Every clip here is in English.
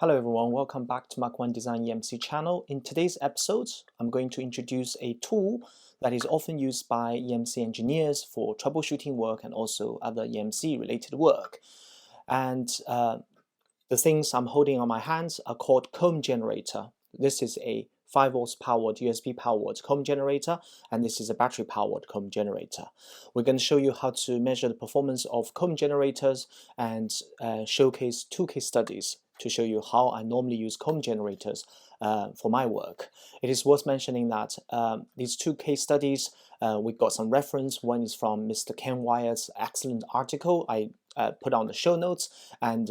Hello everyone, welcome back to Mark 1 Design EMC channel. In today's episode, I'm going to introduce a tool that is often used by EMC engineers for troubleshooting work and also other EMC related work. And the things I'm holding on my hands are called comb generator. This is a 5 volts powered USB powered comb generator, and this is a battery powered comb generator. We're going to show you how to measure the performance of comb generators and showcase 2 case studies to show you how I normally use comb generators for my work. It is worth mentioning that these 2 case studies, we got some reference. One is from Mr. Ken Wyatt's excellent article I put on the show notes, and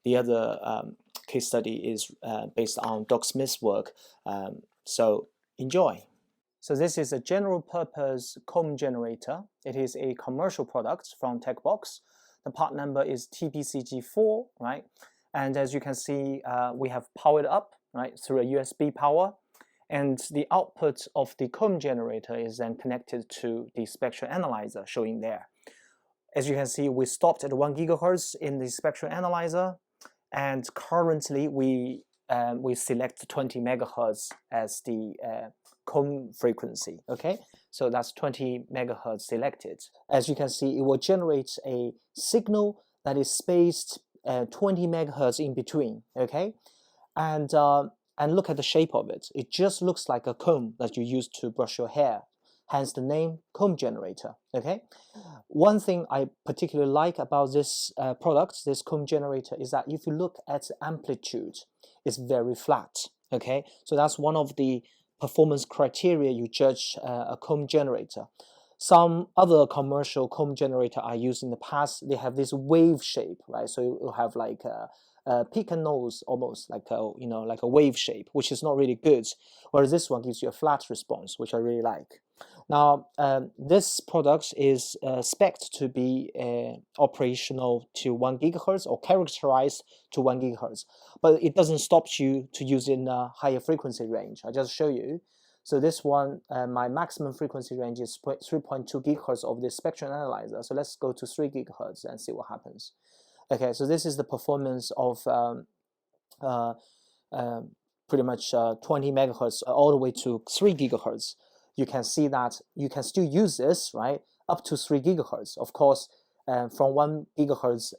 the other case study is based on Doc Smith's work. So enjoy. So this is a general purpose comb generator. It is a commercial product from TechBox. The part number is TBCG4, right? And as you can see, we have powered up, right, through a USB power. And the output of the comb generator is then connected to the spectral analyzer showing there. As you can see, we stopped at 1 gigahertz in the spectral analyzer, and currently we select 20 megahertz as the comb frequency. Okay, so that's 20 megahertz selected. As you can see, it will generate a signal that is spaced 20 megahertz in between. Okay, and look at the shape of it. It just looks like a comb that you use to brush your hair. Hence the name comb generator. Okay, one thing I particularly like about this product, this comb generator, is that if you look at amplitude, it's very flat. Okay, so that's one of the performance criteria you judge a comb generator. Some other commercial comb generator I used in the past, they have this wave shape, right? So you have like a peak and nose, almost like a like a wave shape, which is not really good. Whereas this one gives you a flat response, which I really like. Now, this product is spec'd to be operational to 1 gigahertz or characterized to 1 gigahertz, but it doesn't stop you to use in a higher frequency range. I just show you. So this one, my maximum frequency range is 3.2 gigahertz of this spectral analyzer. So let's go to 3 gigahertz and see what happens. Okay, so this is the performance of pretty much 20 megahertz all the way to 3 gigahertz. You can see that you can still use this, right, up to 3 gigahertz. Of course, from 1 gigahertz,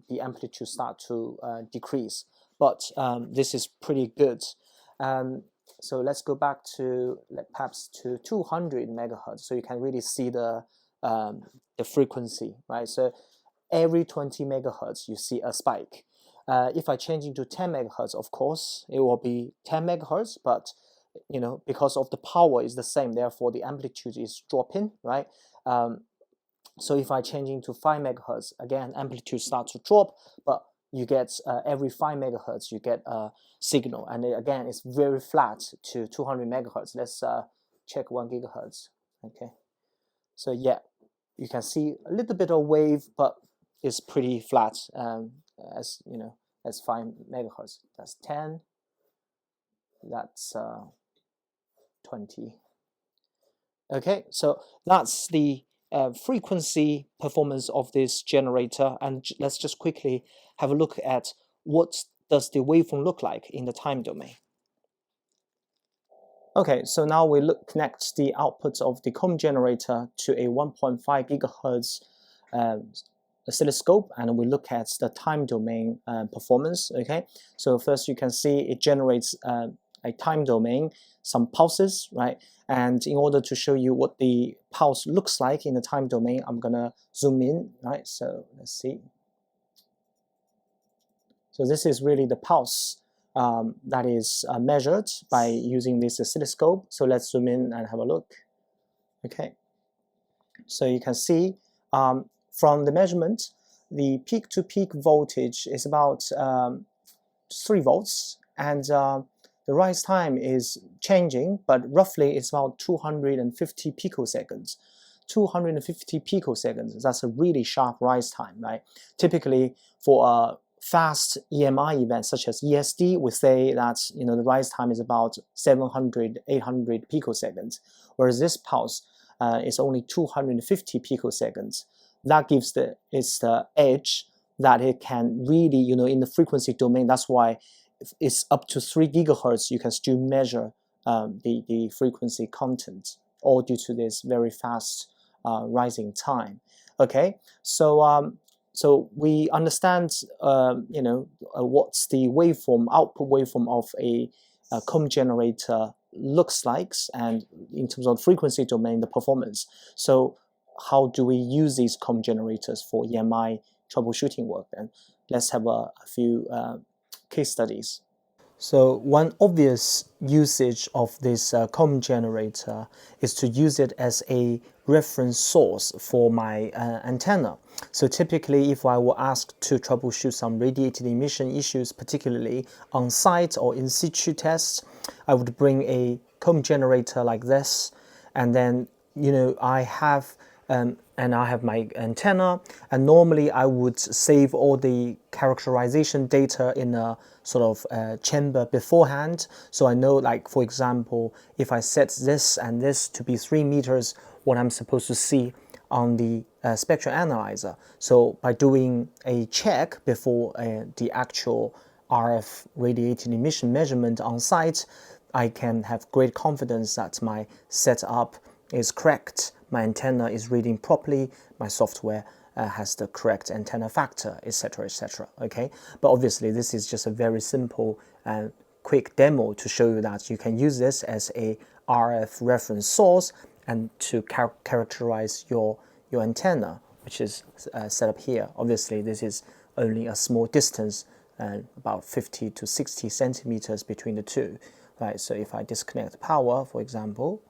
the amplitude start to decrease, but this is pretty good. So let's go back to perhaps to 200 megahertz, so you can really see the frequency, right? So every 20 megahertz, you see a spike. If I change into 10 megahertz, of course, it will be 10 megahertz, but because of the power is the same, therefore the amplitude is dropping, right? So if I change into 5 megahertz, again, amplitude starts to drop, but you get every 5 megahertz, you get a signal. And again, it's very flat to 200 megahertz. Let's check 1 gigahertz. Okay. So yeah, you can see a little bit of wave, but it's pretty flat as 5 megahertz. That's 10. That's 20. Okay, so that's the frequency performance of this generator, and let's just quickly have a look at what does the waveform look like in the time domain. Okay, so now we connect the output of the comb generator to a 1.5 gigahertz oscilloscope, and we look at the time domain performance. Okay, so first you can see it generates a time domain, some pulses, right? And in order to show you what the pulse looks like in the time domain, I'm gonna zoom in, right? So let's see. So this is really the pulse that is measured by using this oscilloscope. So let's zoom in and have a look. Okay. So you can see from the measurement, the peak-to-peak voltage is about 3 volts, and the rise time is changing, but roughly it's about 250 picoseconds. 250 picoseconds, that's a really sharp rise time, right? Typically, for a fast EMI event such as ESD, we say that the rise time is about 700, 800 picoseconds, whereas this pulse is only 250 picoseconds. That gives the edge that it can really, in the frequency domain. That's why if it's up to 3 gigahertz, you can still measure the frequency content, all due to this very fast rising time. Okay, so we understand what's the waveform, output waveform of a comb generator looks like, and in terms of frequency domain, the performance. So how do we use these comb generators for EMI troubleshooting work then? Let's have a few case studies. So one obvious usage of this comb generator is to use it as a reference source for my antenna. So typically, if I were asked to troubleshoot some radiated emission issues, particularly on site or in situ tests, I would bring a comb generator like this, and then I have my antenna, and normally I would save all the characterization data in a sort of chamber beforehand. So I know, like, for example, if I set this and this to be 3 meters, what I'm supposed to see on the spectral analyzer. So by doing a check before the actual RF radiated emission measurement on site, I can have great confidence that my setup is correct, my antenna is reading properly, my software has the correct antenna factor, etc., etc. Okay, but obviously this is just a very simple and quick demo to show you that you can use this as a RF reference source and to characterize your antenna, which is set up here. Obviously this is only a small distance, about 50 to 60 centimeters between the two, right? So if I disconnect the power, for example,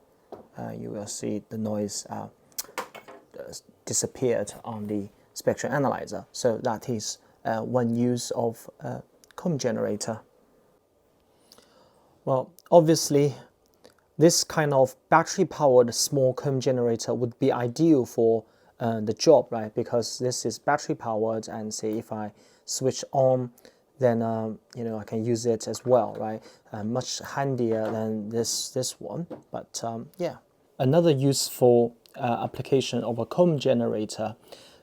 you will see the noise disappeared on the spectral analyzer. So that is one use of comb generator. Well, obviously, this kind of battery-powered small comb generator would be ideal for the job, right? Because this is battery-powered, and say if I switch on, then I can use it as well, right? Much handier than this one, but yeah. Another useful application of a comb generator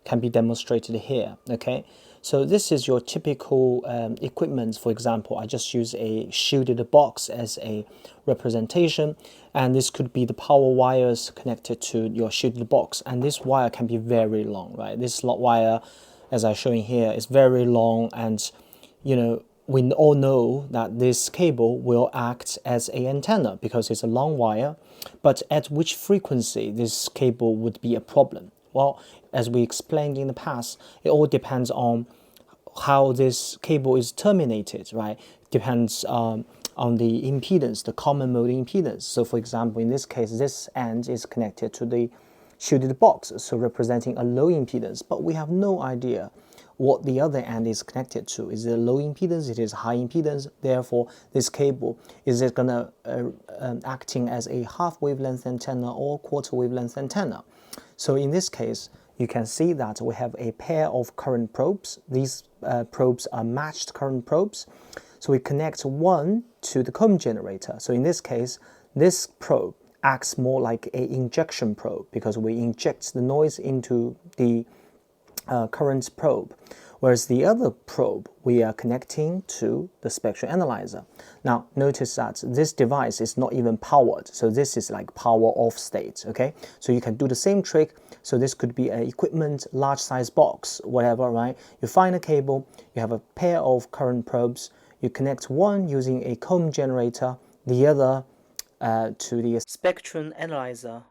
can be demonstrated here. Okay, so this is your typical equipment. For example, I just use a shielded box as a representation, and this could be the power wires connected to your shielded box, and this wire can be very long, right? This wire, as I'm showing here, is very long, and we all know that this cable will act as an antenna because it's a long wire, but at which frequency this cable would be a problem? Well, as we explained in the past, it all depends on how this cable is terminated, right? Depends on the impedance, the common mode impedance. So for example, in this case, this end is connected to the shielded box, so representing a low impedance, but we have no idea what the other end is connected to. Is it low impedance? It is high impedance. Therefore, this cable, is it gonna acting as a half wavelength antenna or quarter wavelength antenna? So in this case, you can see that we have a pair of current probes. These probes are matched current probes. So we connect one to the comb generator. So in this case, this probe acts more like an injection probe because we inject the noise into the current probe, whereas the other probe we are connecting to the spectral analyzer. Now notice that this device is not even powered, so this is like power off state. Okay, so you can do the same trick. So this could be an equipment, large size box, whatever, right? You find a cable, you have a pair of current probes, you connect one using a comb generator, the other to the spectrum analyzer.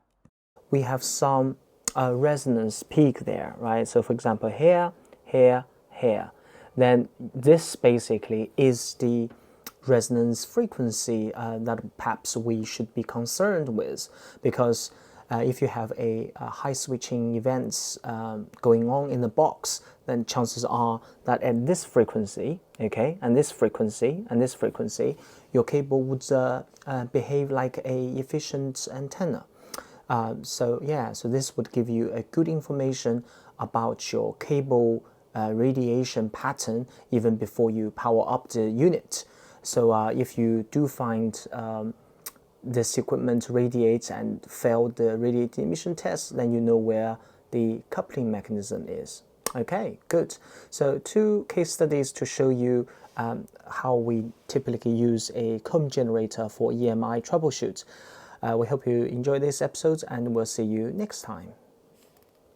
We have some resonance peak there, right? So for example, here, here, here. Then this basically is the resonance frequency that perhaps we should be concerned with, because if you have a high switching events going on in the box, then chances are that at this frequency, okay, and this frequency, and this frequency, your cable would behave like a efficient antenna. So this would give you a good information about your cable radiation pattern even before you power up the unit. So if you do find this equipment radiates and failed the radiated emission test, then you know where the coupling mechanism is. Okay, good. So 2 case studies to show you how we typically use a comb generator for EMI troubleshoot. We hope you enjoy this episode, and we'll see you next time.